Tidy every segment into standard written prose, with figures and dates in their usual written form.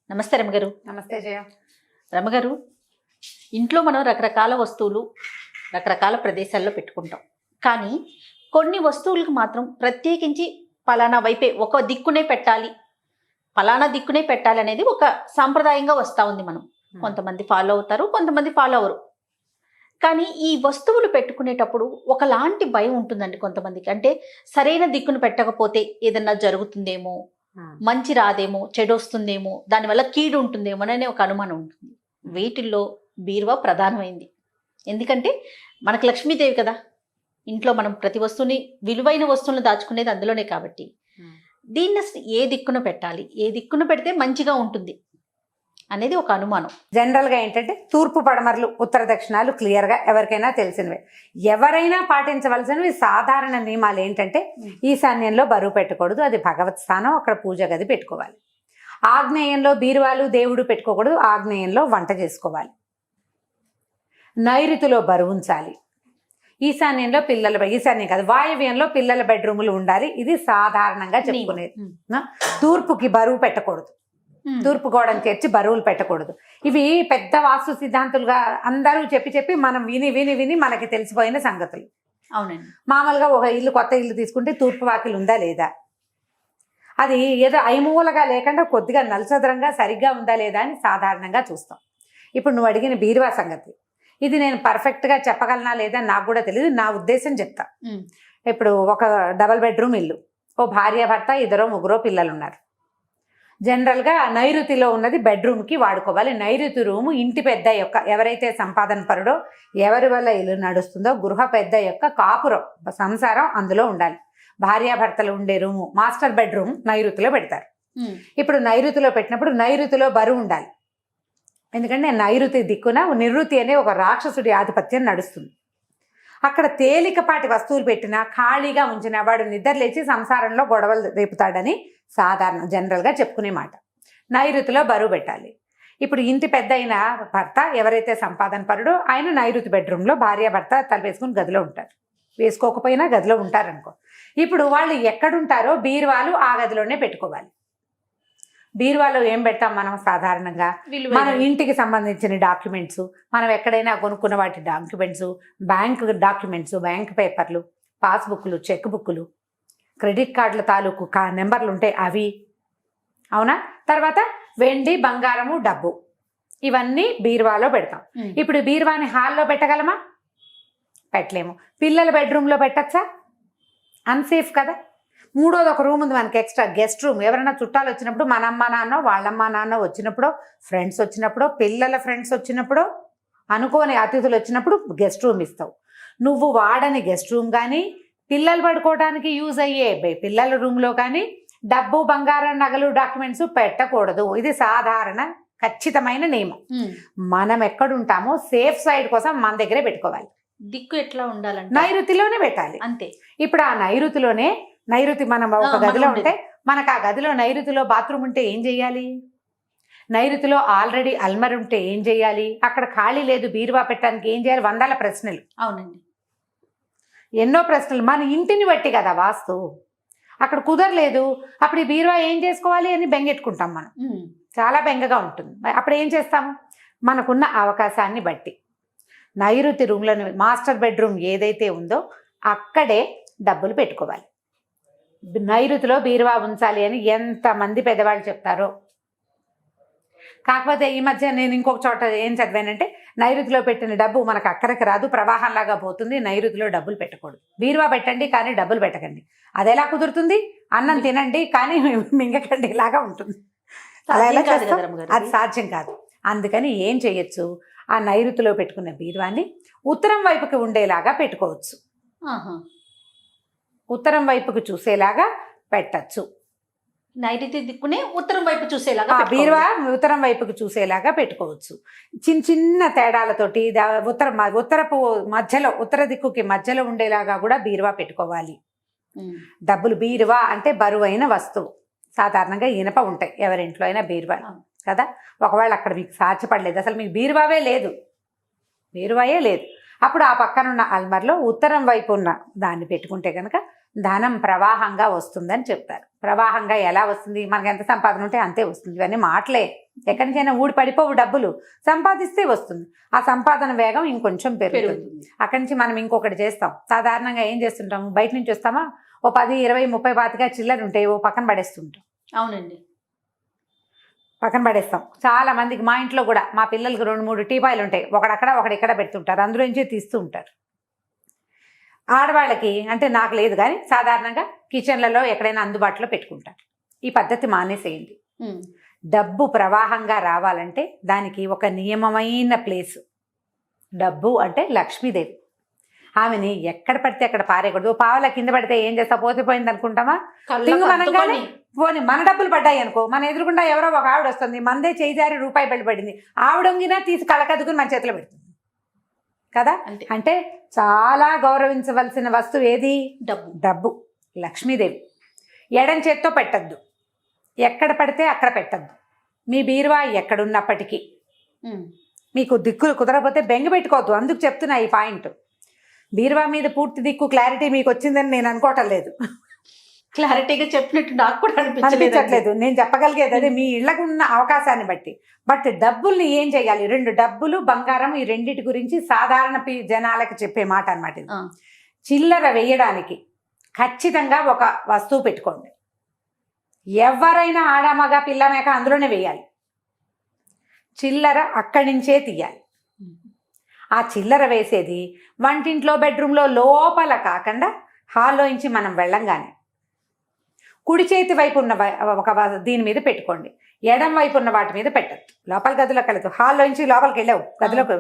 నమస్తే రమగారు. నమస్తే జయ. రమగారు, ఇంట్లో మనం రకరకాల వస్తువులు రకరకాల ప్రదేశాల్లో పెట్టుకుంటాం. కానీ కొన్ని వస్తువులకు మాత్రం ప్రత్యేకించి పలానా వైపే ఒక దిక్కునే పెట్టాలి, పలానా దిక్కునే పెట్టాలి అనేది ఒక సాంప్రదాయంగా వస్తూ ఉంది. మనం కొంతమంది ఫాలో అవుతారు, కొంతమంది ఫాలో అవరు. కానీ ఈ వస్తువులు పెట్టుకునేటప్పుడు ఒకలాంటి భయం ఉంటుందండి కొంతమందికి. అంటే సరైన దిక్కును పెట్టకపోతే ఏదన్నా జరుగుతుందేమో, మంచి రాదేమో, చెడు వస్తుందేమో, దానివల్ల కీడు ఉంటుందేమో అనే ఒక అనుమానం ఉంటుంది. వీటిల్లో బీరువా ప్రధానమైంది. ఎందుకంటే మనకు లక్ష్మీదేవి కదా, ఇంట్లో మనం ప్రతి వస్తువుని, విలువైన వస్తువులను దాచుకునేది అందులోనే. కాబట్టి దీన్ని అసలు ఏ దిక్కున పెట్టాలి, ఏ దిక్కున పెడితే మంచిగా ఉంటుంది అనేది ఒక అనుమానం. జనరల్గా ఏంటంటే తూర్పు పడమరలు ఉత్తర దక్షిణాలు క్లియర్గా ఎవరికైనా తెలిసినవే. ఎవరైనా పాటించవలసినవి సాధారణ నియమాలు ఏంటంటే ఈశాన్యంలో బరువు పెట్టకూడదు, అది భగవత్ స్థానం, అక్కడ పూజ గది పెట్టుకోవాలి. ఆగ్నేయంలో బీరువాలు దేవుడు పెట్టుకోకూడదు, ఆగ్నేయంలో వంట చేసుకోవాలి. నైరుతిలో బరువు ఉంచాలి. ఈశాన్యంలో ఈశాన్యం కాదు, వాయవ్యంలో పిల్లల బెడ్రూములు ఉండాలి. ఇది సాధారణంగా చెప్పుకునేది. తూర్పుకి బరువు పెట్టకూడదు, తూర్పు గోడను తెచ్చి బరువులు పెట్టకూడదు. ఇవి పెద్ద వాస్తు సిద్ధాంతులుగా అందరూ చెప్పి మనం విని మనకి తెలిసిపోయిన సంగతులు. అవునండి. మామూలుగా ఒక ఇల్లు, కొత్త ఇల్లు తీసుకుంటే తూర్పు వాకిలు ఉందా లేదా, అది ఏదో ఐమూలగా లేకుండా కొద్దిగా నలచదరంగా సరిగ్గా ఉందా లేదా అని సాధారణంగా చూస్తాం. ఇప్పుడు నువ్వు అడిగిన బీరువా సంగతి, ఇది నేను పర్ఫెక్ట్గా చెప్పగలనా లేదా నాకు కూడా తెలియదు, నా ఉద్దేశం చెప్తా. ఇప్పుడు ఒక డబల్ బెడ్రూమ్ ఇల్లు, ఓ భార్య భర్త, ఇద్దరో ముగ్గురో పిల్లలు ఉన్నారు. జనరల్గా నైరుతిలో ఉన్నది బెడ్రూమ్కి వాడుకోవాలి. నైరుతి రూము ఇంటి పెద్ద యొక్క, ఎవరైతే సంపాదన పరుడో, ఎవరి వల్ల ఇల్లు నడుస్తుందో, గృహ పెద్ద యొక్క కాపురం, సంసారం అందులో ఉండాలి. భార్యాభర్తలు ఉండే రూము, మాస్టర్ బెడ్రూమ్ నైరుతిలో పెడతారు. ఇప్పుడు నైరుతిలో పెట్టినప్పుడు నైరుతిలో బరువు ఉండాలి. ఎందుకంటే నైరుతి దిక్కున నివృత్తి అనే ఒక రాక్షసుడి ఆధిపత్యం నడుస్తుంది. అక్కడ తేలికపాటి వస్తువులు పెట్టినా, ఖాళీగా ఉంచినా వాడు నిద్రలేచి సంసారంలో గొడవలు రేపుతాడని సాధారణ జనరల్గా చెప్పుకునే మాట. నైరుతిలో బరువు పెట్టాలి. ఇప్పుడు ఇంటి పెద్ద అయిన భర్త, ఎవరైతే సంపాదన పరుడో, ఆయన నైరుతి బెడ్రూమ్లో, భార్య భర్త తలపేసుకుని గదిలో ఉంటారు. వేసుకోకపోయినా గదిలో ఉంటారనుకో. ఇప్పుడు వాళ్ళు ఎక్కడుంటారో బీరువాలు ఆ గదిలోనే పెట్టుకోవాలి. బీరువాలో ఏం పెడతాం మనం సాధారణంగా? మనం ఇంటికి సంబంధించిన డాక్యుమెంట్స్, మనం ఎక్కడైనా కొనుక్కున్న వాటి డాక్యుమెంట్స్, బ్యాంక్ డాక్యుమెంట్స్, బ్యాంక్ పేపర్లు, పాస్బుక్లు, చెక్ బుక్లు, క్రెడిట్ కార్డుల తాలూకు నెంబర్లు ఉంటాయి అవి, అవునా? తర్వాత వెండి, బంగారము, డబ్బు, ఇవన్నీ బీరువాలో పెడతాం. ఇప్పుడు బీరువాని హాల్లో పెట్టగలమా? పెట్టలేము. పిల్లల బెడ్రూమ్లో పెట్టచ్చా? అన్సేఫ్ కదా. మూడోది ఒక రూమ్ ఉంది మనకి ఎక్స్ట్రా, గెస్ట్ రూమ్. ఎవరైనా చుట్టాలు వచ్చినప్పుడు, మన అమ్మ నాన్న, వాళ్ళమ్మ నాన్న వచ్చినప్పుడు, ఫ్రెండ్స్ వచ్చినప్పుడు, పిల్లల ఫ్రెండ్స్ వచ్చినప్పుడు, అనుకోని అతిథులు వచ్చినప్పుడు గెస్ట్ రూమ్ ఇస్తావు. నువ్వు వాడని గెస్ట్ రూమ్ కానీ, పిల్లలు పడుకోవడానికి యూజ్ అయ్యే పిల్లల రూమ్లో కానీ డబ్బు, బంగారం, నగలు, డాక్యుమెంట్స్ పెట్టకూడదు. ఇది సాధారణ ఖచ్చితమైన నియమం. మనం ఎక్కడుంటామో సేఫ్ సైడ్ కోసం మన దగ్గరే పెట్టుకోవాలి. దిక్కు ఎట్లా ఉండాలంటే నైరుతిలోనే పెట్టాలి అంతే. ఇప్పుడు ఆ నైరుతి మనం ఒక గదిలో ఉంటే, మనకు ఆ గదిలో నైరుతిలో బాత్రూమ్ ఉంటే ఏం చేయాలి? నైరుతిలో ఆల్రెడీ అల్మర్ ఉంటే ఏం చేయాలి? అక్కడ ఖాళీ లేదు బీరువా పెట్టడానికి ఏం చేయాలి? వందల ప్రశ్నలు. అవునండి, ఎన్నో ప్రశ్నలు. మన ఇంటిని బట్టి కదా వాస్తు. అక్కడ కుదరలేదు, అప్పుడు ఈ బీరువా ఏం చేసుకోవాలి అని బెంగెట్టుకుంటాం మనం. చాలా బెంగగా ఉంటుంది. అప్పుడు ఏం చేస్తాము? మనకున్న అవకాశాన్ని బట్టి నైరుతి రూమ్లోని మాస్టర్ బెడ్రూమ్ ఏదైతే ఉందో అక్కడే డబ్బులు పెట్టుకోవాలి. నైరుతిలో బీరువా ఉంచాలి అని ఎంతమంది పెద్దవాళ్ళు చెప్తారో. కాకపోతే ఈ మధ్య నేను ఇంకొక చోట ఏం చదివానంటే, నైరుతిలో పెట్టిన డబ్బు మనకు అక్కడికి రాదు, ప్రవాహంలాగా పోతుంది, నైరుతిలో డబ్బులు పెట్టకూడదు. బీరువా పెట్టండి కానీ డబ్బులు పెట్టకండి. అది ఎలా కుదురుతుంది? అన్నం తినండి కానీ మింగకండి, ఇలాగా ఉంటుంది. అలా ఎలా చేస్తాం? అది సాధ్యం కాదు. అందుకని ఏం చేయొచ్చు? ఆ నైరుతిలో పెట్టుకున్న బీరువాని ఉత్తరం వైపుకి ఉండేలాగా పెట్టుకోవచ్చు. ఉత్తరం వైపుకి చూసేలాగా పెట్టచ్చు. నైరుతి దిక్కునే ఉత్తరం వైపు చూసేలాగా బీరువా ఉత్తరం వైపుకి చూసేలాగా పెట్టుకోవచ్చు. చిన్న చిన్న తేడాలతోటి ఉత్తరపు మధ్యలో, ఉత్తర దిక్కుకి మధ్యలో ఉండేలాగా కూడా బీరువా పెట్టుకోవాలి. డబ్బులు, బీరువా అంటే బరువైన వస్తువు. సాధారణంగా ఇనప ఉంటాయి ఎవరింట్లో అయినా బీరువా కదా. ఒకవేళ అక్కడ మీకు సాధ్యపడలేదు, అసలు మీకు బీరువాయే లేదు, అప్పుడు ఆ పక్కనున్న అల్మర్లో ఉత్తరం వైపు ఉన్న దాన్ని పెట్టుకుంటే కనుక ధనం ప్రవాహంగా వస్తుందని చెప్తారు. ప్రవాహంగా ఎలా వస్తుంది? మనకి ఎంత సంపాదన ఉంటే అంతే వస్తుంది. ఇవన్నీ మాటలే. ఎక్కడి నుంచైనా ఊడి పడిపోవు డబ్బులు, సంపాదిస్తే వస్తుంది. ఆ సంపాదన వేగం ఇంకొంచెం పెరుగుతుంది. పెరుగుతుంది. అక్కడి నుంచి మనం ఇంకొకటి చేస్తాం. సాధారణంగా ఏం చేస్తుంటాము, బయట నుంచి వస్తామా, ఓ 10, 20, 30, 25 చిల్లర ఉంటాయి, ఓ పక్కన పడేస్తుంటాం. అవునండి. పక్కన పడేస్తాం. చాలా మందికి, మా ఇంట్లో కూడా మా పిల్లలకి 2, 3 టీపాయిలు ఉంటాయి, ఒకడక్కడ ఒకటి ఇక్కడ పెడుతుంటారు, అందులో నుంచి తీస్తూ ఉంటారు. ఆడవాళ్ళకి అంటే నాకు లేదు కానీ సాధారణంగా కిచెన్లలో ఎక్కడైనా అందుబాటులో పెట్టుకుంటారు. ఈ పద్ధతి మానేసేయండి. డబ్బు ప్రవాహంగా రావాలంటే దానికి ఒక నియమమైన ప్లేసు. డబ్బు అంటే లక్ష్మీదేవి, ఆమెని ఎక్కడ పడితే అక్కడ పారేయకూడదు. పావుల కింద పడితే ఏం చేస్తా, పోతే పోయింది అనుకుంటామా? తింగమనగానే పోనీ మన డబ్బులు పడ్డాయి అనుకో, మన ఎదురుకుండా ఎవరో ఒక ఆవిడ వస్తుంది, మందే చేయిదారి రూపాయి పడింది, ఆవిడ వంగినా తీసి కళ్ళకద్దుకుని మన చేతిలో పెడుతుంది కదా. అంటే చాలా గౌరవించవలసిన వస్తువు ఏది? డబ్బు. డబ్బు లక్ష్మీదేవి. ఎడం చేత్తో పెట్టద్దు, ఎక్కడ పడితే అక్కడ పెట్టద్దు. మీ బీరువా ఎక్కడున్నప్పటికీ మీకు దిక్కులు కుదరకపోతే బెంగ పెట్టుకోవద్దు. అందుకు చెప్తున్నా ఈ పాయింట్. బీరువా మీద పూర్తి దిక్కు క్లారిటీ మీకు వచ్చిందని నేను అనుకోవటం లేదు. క్లారిటీగా చెప్పినట్టు నాకు కూడా అనిపించట్లేదు. నేను చెప్పగలిగేది అదే, మీ ఇళ్లకు ఉన్న అవకాశాన్ని బట్టి. బట్ డబ్బుల్ని ఏం చేయాలి? 2 డబ్బులు, బంగారం, ఈ రెండిటి గురించి సాధారణ జనాలకు చెప్పే మాట అన్నమాట ఇది. చిల్లర వేయడానికి ఖచ్చితంగా ఒక వస్తువు పెట్టుకోండి. ఎవరైనా ఆడమగ పిల్లమేక అందులోనే వేయాలి. చిల్లర అక్కడి నుంచే తీయాలి. ఆ చిల్లర వేసేది వంటింట్లో, బెడ్రూమ్లో లోపల కాకుండా హాల్లో నుంచి మనం వెళ్ళంగానే కుడి చేతి వైపు ఉన్న ఒక దీని మీద పెట్టుకోండి, ఎడం వైపు ఉన్న వాటి మీద పెట్టద్దు. లోపల గదిలోకి వెళ్తావు, హాల్లో నుంచి లోపలికి వెళ్ళావు, గదిలోకి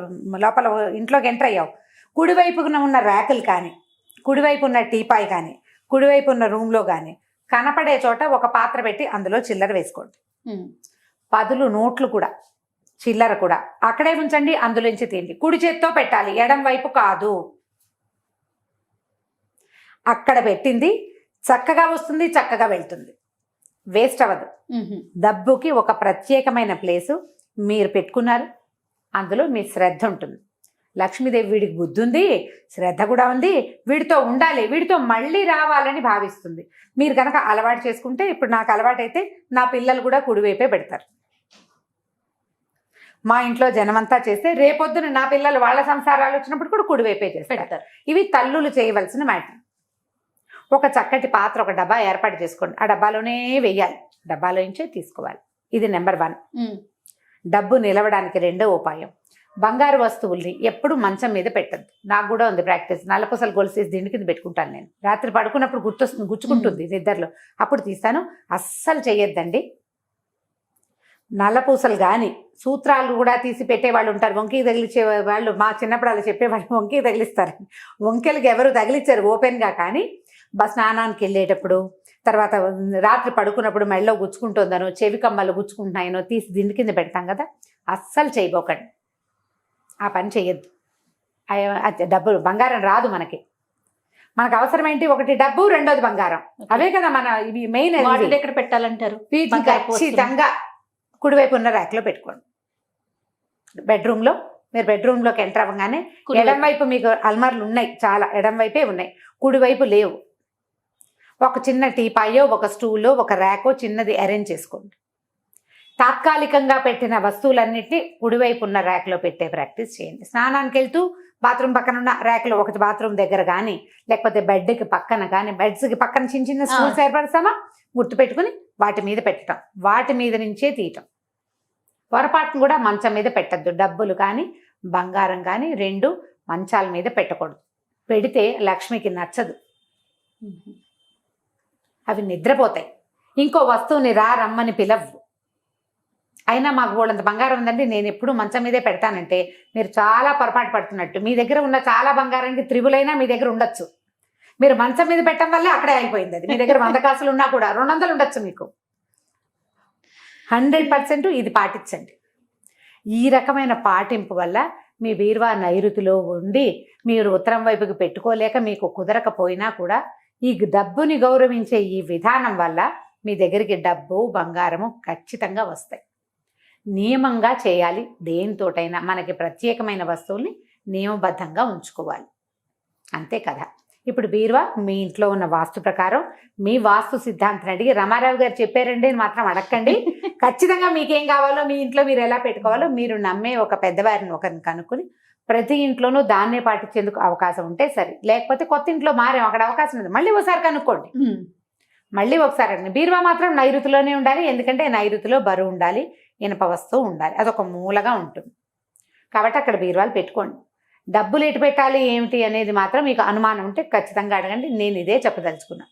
లోపల ఇంట్లోకి ఎంటర్ అయ్యావు, కుడివైపున ఉన్న ర్యాకులు కానీ, కుడివైపు ఉన్న టీపాయ్ కానీ, కుడివైపు ఉన్న రూమ్లో కానీ కనపడే చోట ఒక పాత్ర పెట్టి అందులో చిల్లర వేసుకోండి. 10 నోట్లు కూడా, చిల్లర కూడా అక్కడే ఉంచండి, అందులోంచి తీయండి. కుడి చేత్తో పెట్టాలి, ఎడం వైపు కాదు. అక్కడ పెట్టింది చక్కగా వస్తుంది, చక్కగా వెళ్తుంది, వేస్ట్ అవ్వదు. డబ్బుకి ఒక ప్రత్యేకమైన ప్లేసు మీరు పెట్టుకున్నారు, అందులో మీ శ్రద్ధ ఉంటుంది. లక్ష్మీదేవి వీడికి బుద్ధి ఉంది, శ్రద్ధ కూడా ఉంది, వీడితో ఉండాలి, వీడితో మళ్ళీ రావాలని భావిస్తుంది. మీరు కనుక అలవాటు చేసుకుంటే, ఇప్పుడు నాకు అలవాటైతే నా పిల్లలు కూడా కుడివైపే పెడతారు. మా ఇంట్లో జనమంతా చేస్తే రేపొద్దున నా పిల్లలు వాళ్ళ సంసారాలు వచ్చినప్పుడు కూడా కుడివైపే చేసి పెడతారు. ఇవి తల్లులు చేయవలసిన మ్యాటర్. ఒక చక్కటి పాత్ర, ఒక డబ్బా ఏర్పాటు చేసుకోండి, ఆ డబ్బాలోనే వెయ్యాలి, డబ్బాలో నుంచే తీసుకోవాలి. ఇది నెంబర్ 1. డబ్బు నిలవడానికి 2వ ఉపాయం, బంగారు వస్తువుల్ని ఎప్పుడు మంచం మీద పెట్టద్దు. నాకు కూడా ఉంది ప్రాక్టీస్. నల్లపూసలు గొలుసేసి దిండు కింద పెట్టుకుంటాను నేను. రాత్రి పడుకున్నప్పుడు గుర్తొస్తుంది, గుచ్చుకుంటుంది నిద్రలో, అప్పుడు తీస్తాను. అస్సలు చెయ్యొద్దండి. నల్లపూసలు కానీ, సూత్రాలు కూడా తీసి పెట్టేవాళ్ళు ఉంటారు, వంకి తగిలించే వాళ్ళు. మా చిన్నప్పుడు అలా చెప్పేవాళ్ళు, వంకి తగిలిస్తారు. వంకెలకి ఎవరు తగిలించారు ఓపెన్గా, కానీ స్నానానికి వెళ్ళేటప్పుడు, తర్వాత రాత్రి పడుకున్నప్పుడు మెళ్ళలో గుచ్చుకుంటుందనో, చెవి కమ్మలు గుచ్చుకుంటున్నాయనో తీసి దిండు కింద పెడతాం కదా, అస్సలు చేయబోకండి. ఆ పని చేయొద్దు. డబ్బులు, బంగారం రాదు మనకి. మనకు అవసరం ఏంటి? ఒకటి డబ్బు, 2వది బంగారం. అవే కదా మన ఇవి మెయిన్. ఎక్కడ పెట్టాలంటారు? వీటిని ఖచ్చితంగా కుడివైపు ఉన్న ర్యాక్లో పెట్టుకోండి. బెడ్రూమ్లో, మీరు బెడ్రూమ్లోకి ఎంటర్ అవ్వగానే ఎడం వైపు మీకు అల్మార్లు ఉన్నాయి, చాలా ఎడం వైపే ఉన్నాయి, కుడివైపు లేవు. ఒక చిన్న టీపాయో, ఒక స్టూలో, ఒక ర్యాకో చిన్నది అరేంజ్ చేసుకోండి. తాత్కాలికంగా పెట్టిన వస్తువులన్నింటినీ కుడివైపు ఉన్న ర్యాక్లో పెట్టే ప్రాక్టీస్ చేయండి. స్నానానికి వెళ్తూ బాత్రూమ్ పక్కన ఉన్న ర్యాక్లో, ఒకటి బాత్రూమ్ దగ్గర కానీ, లేకపోతే బెడ్కి పక్కన కానీ, బెడ్స్కి పక్కన చిన్న చిన్న స్టూల్స్ ఏర్పడతామా, గుర్తుపెట్టుకుని వాటి మీద పెట్టడం, వాటి మీద నుంచే తీయటం. పొరపాటును కూడా మంచం మీద పెట్టద్దు. డబ్బులు కానీ, బంగారం కానీ 2 మంచాల మీద పెట్టకూడదు. పెడితే లక్ష్మికి నచ్చదు, అవి నిద్రపోతాయి. ఇంకో వస్తువుని రమ్మని పిలవ్వు. అయినా మాకు వాళ్ళంత బంగారం ఉందండి, నేను ఎప్పుడు మంచం మీదే పెడతానంటే మీరు చాలా పొరపాటు పడుతున్నట్టు. మీ దగ్గర ఉన్న చాలా బంగారానికి త్రిబులైనా మీ దగ్గర ఉండొచ్చు. మీరు మంచం మీద పెట్టడం వల్ల అక్కడే అయిపోయింది అది. మీ దగ్గర 100 కాసులు ఉన్నా కూడా 200 ఉండొచ్చు మీకు. 100% ఇది పాటించండి. ఈ రకమైన పాటింపు వల్ల మీ బీరువా నైరుతిలో ఉండి మీరు ఉత్తరం వైపుకి పెట్టుకోలేక మీకు కుదరకపోయినా కూడా ఈ డబ్బుని గౌరవించే ఈ విధానం వల్ల మీ దగ్గరికి డబ్బు, బంగారము ఖచ్చితంగా వస్తాయి. నియమంగా చేయాలి. దేనితోటైనా మనకి ప్రత్యేకమైన వస్తువుల్ని నియమబద్ధంగా ఉంచుకోవాలి, అంతే కదా. ఇప్పుడు బీరువా మీ ఇంట్లో ఉన్న వాస్తు ప్రకారం మీ వాస్తు సిద్ధాంతం అడిగి రామారావు గారు చెప్పారండి అని మాత్రం అడగండి. ఖచ్చితంగా మీకేం కావాలో మీ ఇంట్లో మీరు ఎలా పెట్టుకోవాలో మీరు నమ్మే ఒక పెద్దవారిని ఒకరిని కనుక్కొని ప్రతి ఇంట్లోనూ దాన్నే పాటించేందుకు అవకాశం ఉంటే సరే, లేకపోతే కొత్త ఇంట్లో మారేం అక్కడ అవకాశం ఉంది మళ్ళీ ఒకసారి కనుక్కోండి. మళ్ళీ ఒకసారి అడగండి. బీరువా మాత్రం నైరుతిలోనే ఉండాలి, ఎందుకంటే నైరుతిలో బరువు ఉండాలి, ఇనప వస్తువు ఉండాలి, అదొక మూలగా ఉంటుంది కాబట్టి అక్కడ బీరువాలు పెట్టుకోండి. డబ్బులు ఎటు పెట్టాలి ఏమిటి అనేది మాత్రం మీకు అనుమానం ఉంటే ఖచ్చితంగా అడగండి. నేను ఇదే చెప్పదలుచుకున్నా.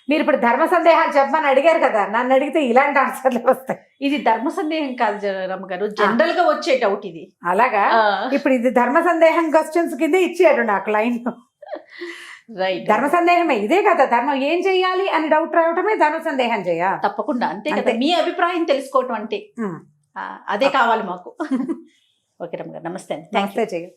మీరు ఇప్పుడు ధర్మ సందేహాలు చెప్పమని అడిగారు కదా, నన్ను అడిగితే ఇలాంటి ఆన్సర్లు వస్తాయి. ఇది ధర్మ సందేహం కాదు రమ్మ గారు, జనరల్ గా వచ్చే డౌట్ ఇది. అలాగా ఇప్పుడు ఇది ధర్మ సందేహం క్వశ్చన్స్ కింద ఇచ్చాడు నాకు లైన్. రైట్, ధర్మ సందేహమే ఇదే కదా, ధర్మం ఏం చెయ్యాలి అని డౌట్ రావటమే ధర్మ సందేహం చెయ్య. తప్పకుండా అంతే కదా, మీ అభిప్రాయం తెలుసుకోవటం అంటే అదే కావాలి మాకు. ఓకే రమ్మ గారు, నమస్తే అండి. నమస్తే చెయ్యి.